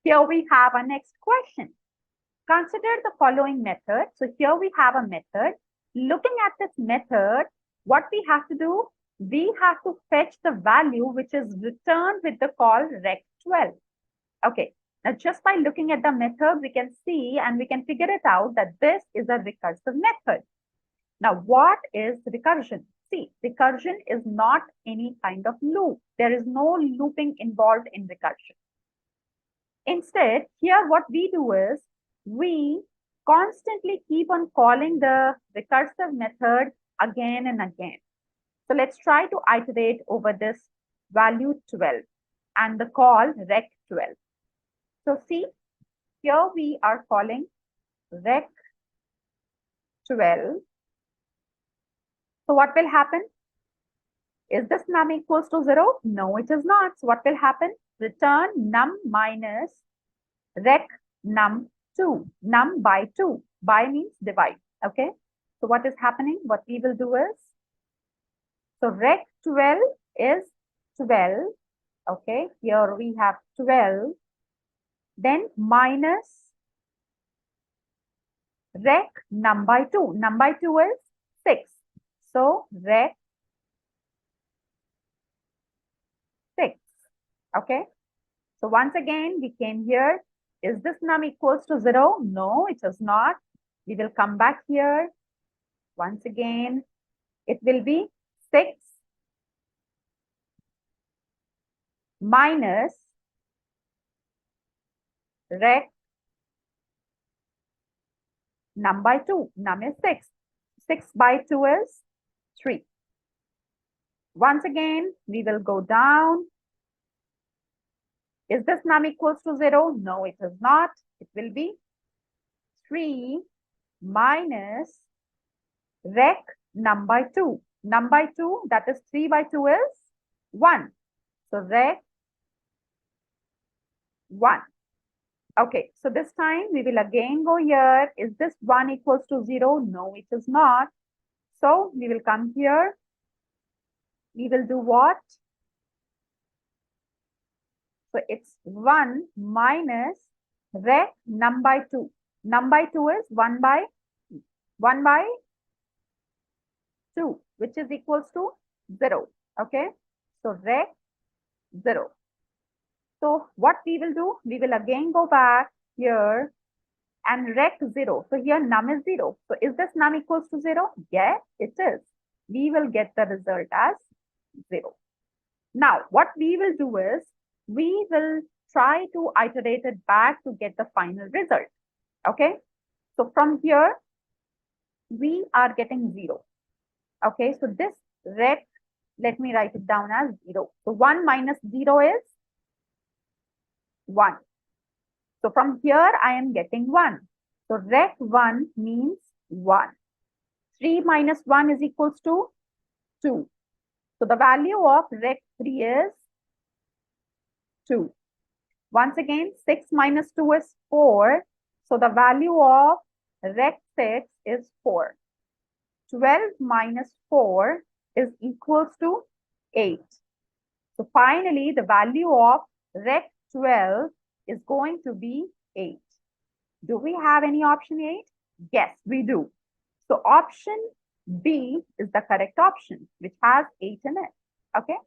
Here we have our next question. Consider the following method. So here we have a method. Looking at this method, what we have to do, we have to fetch the value which is returned with the call rect12. Okay, now just by looking at the method, we can see and we can figure it out that this is a recursive method. Now, what is recursion? See, recursion is not any kind of loop. There is no looping involved in recursion. Instead, here what we do is we constantly keep on calling the recursive method again and again. So let's try to iterate over this value 12 and the call rect12. So see, here we are calling rect12. So what will happen? Is this num equals to 0? No, it is not. So what will happen? Return num minus rec num2, num by 2. By means divide. Okay. So what is happening? What we will do is, so rec 12 is 12. Okay. Here we have 12. Then minus rec num by 2. Num by 2 is 6. So rec 6. Okay. So once again, we came here. Is this num equals to 0? No, it is not. We will come back here. Once again, it will be 6 minus rec num by 2. Num is 6. 6 by 2 is 3. Once again, we will go down. Is this num equals to 0? No, it is not. It will be 3 minus rec num by 2. Num by 2, that is 3 by 2 is 1. So rec 1. Okay, so this time we will again go here. Is this 1 equals to 0? No, it is not. So we will come here. We will do what? So it's 1 minus rec num by 2. Num by 2 is 1 by 2, which is equals to 0. Okay. So rec 0. So what we will do? We will again go back here and rec 0. So here num is 0. So is this num equals to 0? Yes, it is. We will get the result as 0. Now, what we will do is, we will try to iterate it back to get the final result. Okay. So from here, we are getting 0. Okay. So this rec, let me write it down as 0. So 1 minus 0 is 1. So from here, I am getting 1. So rec 1 means 1. 3 minus 1 is equals to 2. So the value of rec 3 is 2. Once again, 6 minus 2 is 4. So the value of rec 6 is 4. 12 minus 4 is equals to 8. So finally, the value of rec 12 is going to be 8. Do we have any option 8? Yes, we do. So option B is the correct option, which has 8 in it. Okay.